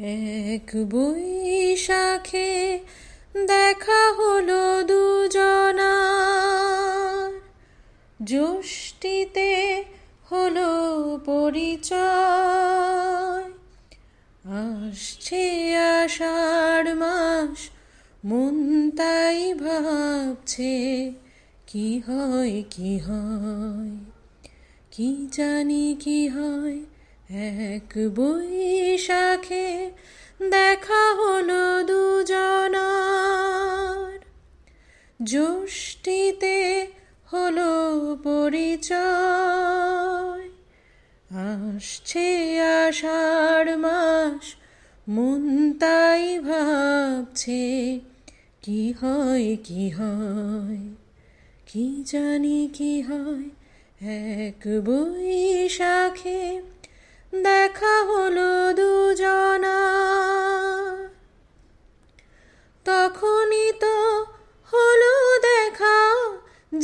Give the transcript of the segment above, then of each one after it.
এক বৈশাখে দেখা হলো দুজনার, জ্যৈষ্ঠীতে হলো পরিচয়। আসছে আষাঢ় মাস, মন তাই ভাবছে কি হয় কি হয়, কি জানি কি হয়। এক বৈশাখে দেখা হলো দুজনার, জ্যৈষ্ঠীতে হলো পরিচয়। আসছে আষাঢ় মাস, মন তাই ভাবছে কি হয় কি হয়, কি জানি কি হয়। এক বৈশাখে দেখা হলো দুজনার, তখনই তো হলো দেখা,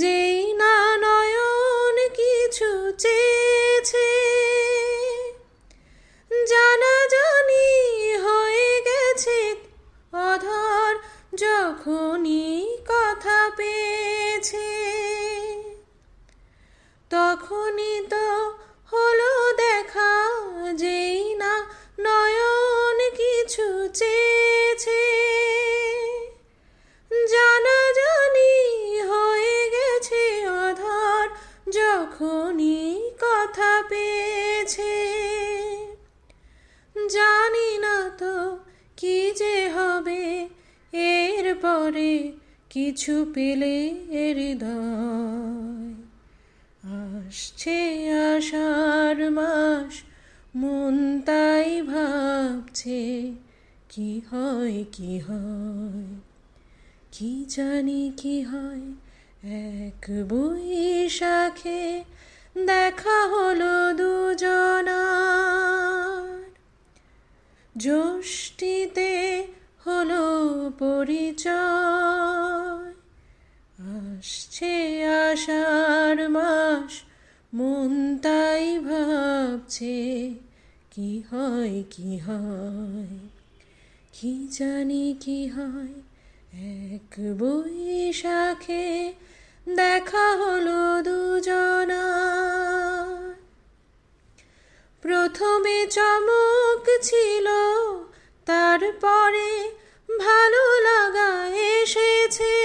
যেই না নয়ন কিছু চেয়েছে। জানাজানি হয়ে গেছে অধর, যখনই কথা পেয়েছে। তখনই তো হলো দেখা, যেই না নয়ন কিছু চেয়েছে। জানাজানি হয়ে গেছে অধর, যখনই কথা পেয়েছে। জানি না তো কি যে হবে এর পরে, কিছু পেলে হৃদয়। আসছে আষাঢ় মাস, মন তাই ভাবছে কি হয় কি হয়, কি জানি কি হয়। এক বৈশাখে দেখা হলো দুজনার, জ্যৈষ্ঠীতে হলো পরিচয়। আসছে আষাঢ় মাস, মন তাই ভাবছে কি হয় কি হয়, কি জানি কি হয়। এক বৈশাখে দেখা হলো দুজনার, প্রথমে চমক ছিল, তারপরে ভালো লাগা এসেছে।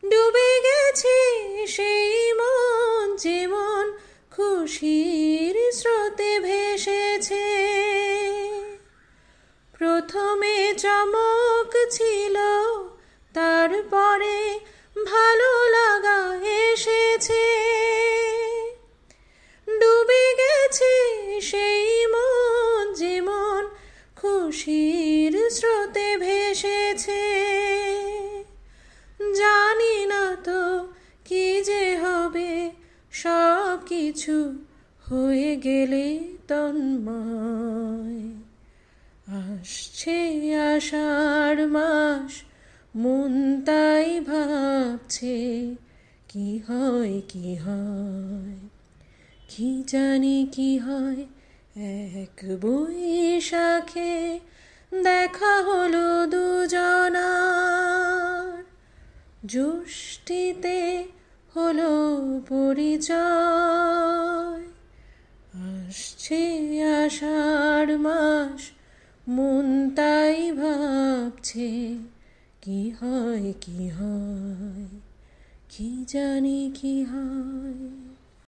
ডুবে গেছে সেই মন, যেমন খুশির স্রোতে ভেসেছে। প্রথমে চমক ছিল, তারপরে ভালো লাগা এসেছে। ডুবে গেছে সেই মন, যেমন খুশির স্রোতে ভেসেছে। জানি না তো কি যে হবে, সব কিছু হয়ে গেলে তন্ময়। আসছে আষাঢ় মাস, মন তাই ভাবছে কি হয় কি হয়, কি জানি কি হয়। এক বৈশাখে দেখা হলো দুজনার, জ্যৈষ্ঠীতে হলো পরিচয়। আসছে আষাঢ় মাস, মন তাই ভাবছে কি হয় কি হয়, কি জানি কি হয়।